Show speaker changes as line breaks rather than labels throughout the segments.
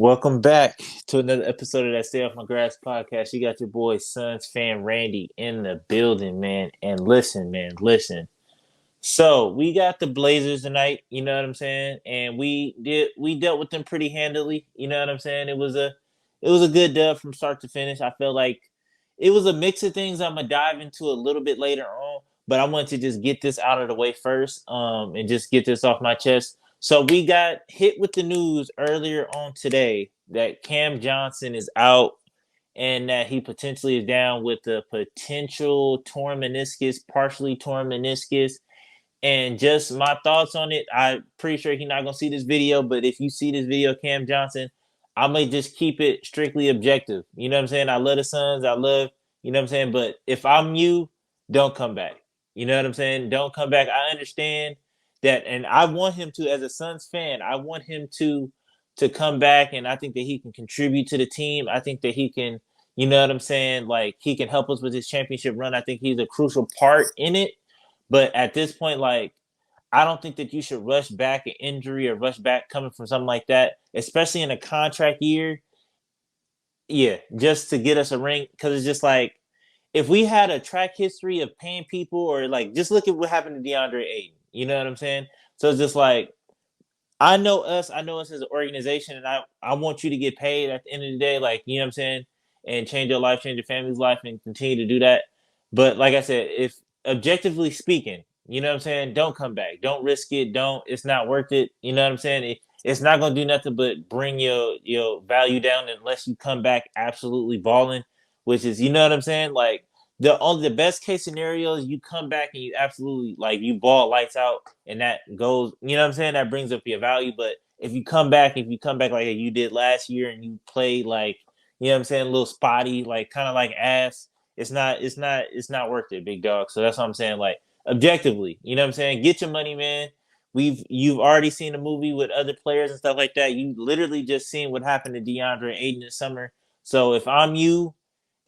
Welcome back to another episode of that Stay Off My Grass podcast. You got your boy Suns fan Randy in the building, man. And listen, man, listen. So we got the Blazers tonight, you know what I'm saying? And we dealt with them pretty handily, you know what I'm saying? It was a good dub from start to finish. I feel like it was a mix of things I'm gonna dive into a little bit later on, but I want to just get this out of the way first, and just get this off my chest. So we got hit with the news earlier on today that Cam Johnson is out and that he potentially is down with a potential torn meniscus, partially torn meniscus. And just my thoughts on it, I'm pretty sure he's not gonna see this video, but if you see this video, Cam Johnson, I may just keep it strictly objective. You know what I'm saying? I love the Suns, I love, you know what I'm saying? But if I'm you, don't come back. You know what I'm saying? Don't come back. I understand that, and I want him to, as a Suns fan, I want him to come back, and I think that he can contribute to the team. I think that he can, you know what I'm saying? Like he can help us with this championship run. I think he's a crucial part in it. But at this point, like, I don't think that you should rush back an injury or rush back coming from something like that, especially in a contract year. Yeah, just to get us a ring. Because it's just like, if we had a track history of paying people or like, just look at what happened to DeAndre Ayton. You know what I'm saying? So it's just like, I know us as an organization, and I want you to get paid at the end of the day, like, you know what I'm saying, and change your life, change your family's life, and continue to do that. But like I said, if objectively speaking, you know what I'm saying, don't come back, don't risk it, don't. It's not worth it. You know what I'm saying? It's not gonna do nothing but bring your value down unless you come back absolutely balling, which is, you know what I'm saying, like the best case scenario is you come back and you absolutely like you ball lights out and that goes, you know what I'm saying? That brings up your value. But if you come back like you did last year and you play like, you know what I'm saying, a little spotty, like kind of like ass, it's not worth it, big dog. So that's what I'm saying. Like objectively, you know what I'm saying? Get your money, man. You've already seen a movie with other players and stuff like that. You literally just seen what happened to DeAndre Ayton this summer. So if I'm you,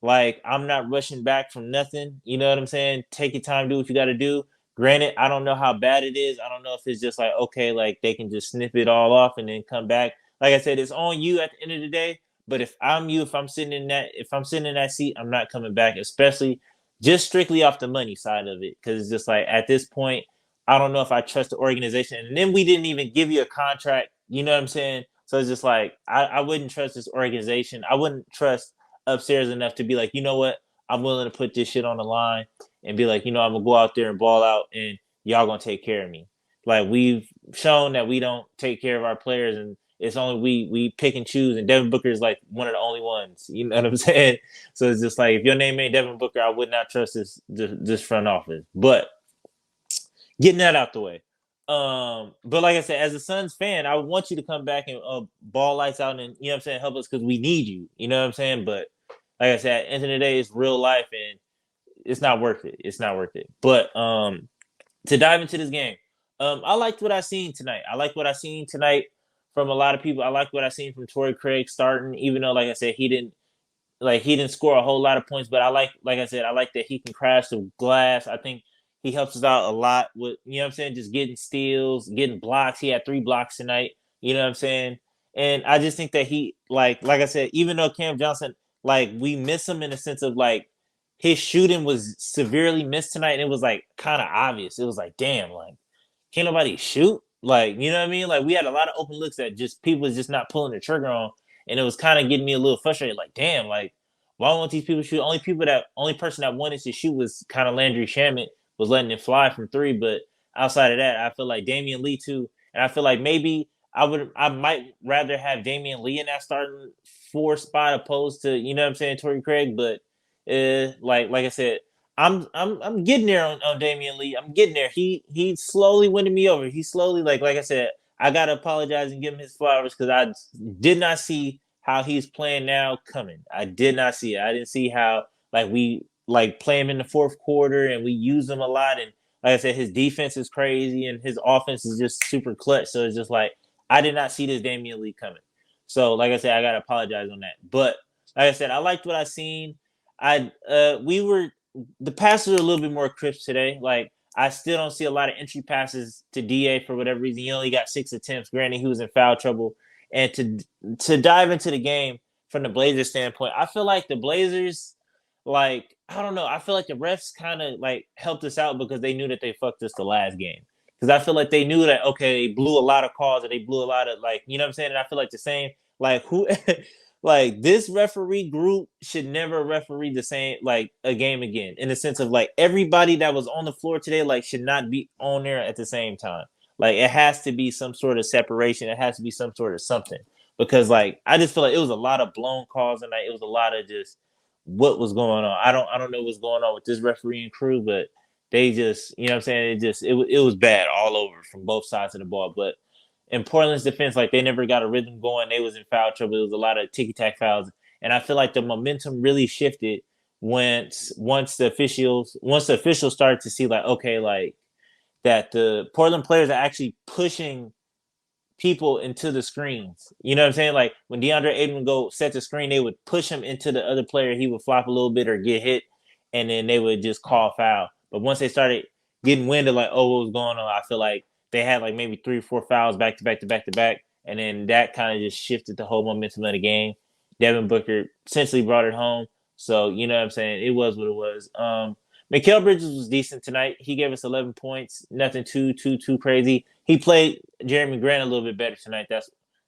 like, I'm not rushing back from nothing. You know what I'm saying? Take your time, do what you got to do. Granted, I don't know how bad it is. I don't know if it's just like, okay, like they can just snip it all off and then come back. Like I said, it's on you at the end of the day. But if I'm you, if I'm sitting in that seat, I'm not coming back, especially just strictly off the money side of it. Cause it's just like at this point, I don't know if I trust the organization. And then we didn't even give you a contract. You know what I'm saying? So it's just like I wouldn't trust this organization. I wouldn't trust upstairs enough to be like, you know what, I'm willing to put this shit on the line and be like, you know, I'm gonna go out there and ball out, and y'all gonna take care of me. Like we've shown that we don't take care of our players, and it's only we pick and choose. And Devin Booker is like one of the only ones. You know what I'm saying? So it's just like if your name ain't Devin Booker, I would not trust this front office. But getting that out the way. But like I said, as a Suns fan, I want you to come back and ball lights out, and you know what I'm saying, help us because we need you. You know what I'm saying? But like I said, at the end of the day, it's real life, and it's not worth it. It's not worth it. But to dive into this game, I liked what I seen tonight. I liked what I seen tonight from a lot of people. I liked what I seen from Torrey Craig starting, even though, like I said, he didn't score a whole lot of points, but like I said, I like that he can crash the glass. I think he helps us out a lot with, you know what I'm saying, just getting steals, getting blocks. He had 3 blocks tonight, you know what I'm saying? And I just think that he, like I said, even though Cam Johnson, like, we miss him in the sense of like his shooting was severely missed tonight, and it was like kind of obvious. It was like, damn, like, can't nobody shoot? Like, you know what I mean? Like, we had a lot of open looks that just people was just not pulling the trigger on, and it was kind of getting me a little frustrated. Like, damn, like, why won't these people shoot? Only person that wanted to shoot was kind of Landry Shamet, was letting it fly from three. But outside of that, I feel like Damian Lee too, and I feel like maybe I might rather have Damian Lee in that starting 4 spot opposed to, you know what I'm saying, Torrey Craig. But like I said, I'm getting there on Damian Lee. I'm getting there. He's slowly winning me over. He's slowly, like I said, I gotta apologize and give him his flowers because I did not see how he's playing now coming. I did not see it. I didn't see how like we like play him in the fourth quarter and we use him a lot. And like I said, his defense is crazy and his offense is just super clutch. So it's just like I did not see this Damian Lee coming. So like I said, I gotta apologize on that. But like I said, I liked what I seen. We were the passes are a little bit more crisp today. Like I still don't see a lot of entry passes to DA for whatever reason. He only got 6 attempts. Granted, he was in foul trouble, And to dive into the game from the Blazers standpoint, I feel like the Blazers, like I don't know, I feel like the refs kind of like helped us out because they knew that they fucked us the last game. Because I feel like they knew that okay, they blew a lot of calls and they blew a lot of like you know what I'm saying. And I feel like the same like who like this referee group should never referee the same like a game again in the sense of like everybody that was on the floor today like should not be on there at the same time. Like it has to be some sort of separation. It has to be some sort of something because like I just feel like it was a lot of blown calls tonight. It was a lot of just what was going on. I don't know what's going on with this refereeing crew, but they just you know what I'm saying. It was bad all over from both sides of the ball. But in Portland's defense, like they never got a rhythm going. They was in foul trouble. It was a lot of ticky tack fouls, and I feel like the momentum really shifted once the officials started to see like okay like that the Portland players are actually pushing people into the screens. You know what I'm saying? Like when DeAndre Ayton would go set the screen, they would push him into the other player. He would flop a little bit or get hit, and then they would just call foul. But once they started getting wind of like, oh, what was going on, I feel like they had like maybe 3 or 4 fouls back to back to back to back, and then that kind of just shifted the whole momentum of the game. Devin Booker essentially brought it home. So you know what I'm saying? It was what it was. Mikal Bridges was decent tonight. He gave us 11 points. Nothing too crazy. He played Jeremy Grant a little bit better tonight.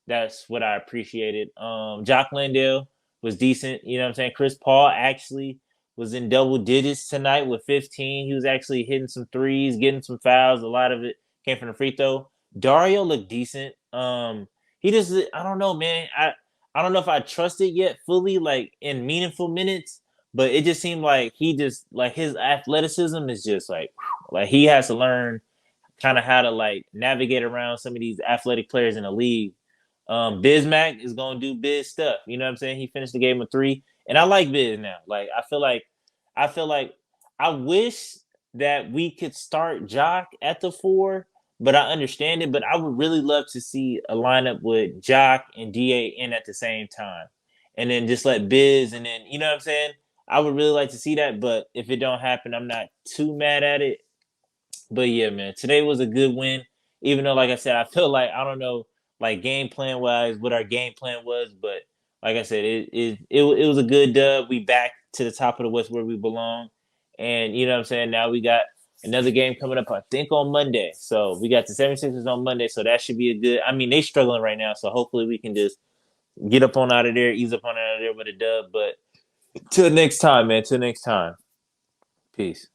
That's what I appreciated. Jock Landale was decent. You know what I'm saying? Chris Paul actually was in double digits tonight with 15. He was actually hitting some threes, getting some fouls. A lot of it came from the free throw. Dario looked decent. He just I don't know, man. I don't know if I trust it yet fully, like in meaningful minutes. But it just seemed like he just like his athleticism is just like he has to learn kind of how to like navigate around some of these athletic players in the league. Bismack is gonna do biz stuff. You know what I'm saying? He finished the game with 3, and I like Biz now. Like I feel like I wish that we could start Jock at the 4, but I understand it. But I would really love to see a lineup with Jock and Da in at the same time, and then just let Biz, and then you know what I'm saying. I would really like to see that, but if it don't happen, I'm not too mad at it. But yeah, man, today was a good win. Even though, like I said, I feel like I don't know, like game plan wise, what our game plan was, but like I said, it was a good dub. We back to the top of the West where we belong, and you know what I'm saying. Now we got another game coming up, I think on Monday. So we got the 76ers on Monday, so that should be a good. I mean, they struggling right now, so hopefully we can just get up on out of there, ease up on out of there with a dub. But till next time, man. Till next time. Peace.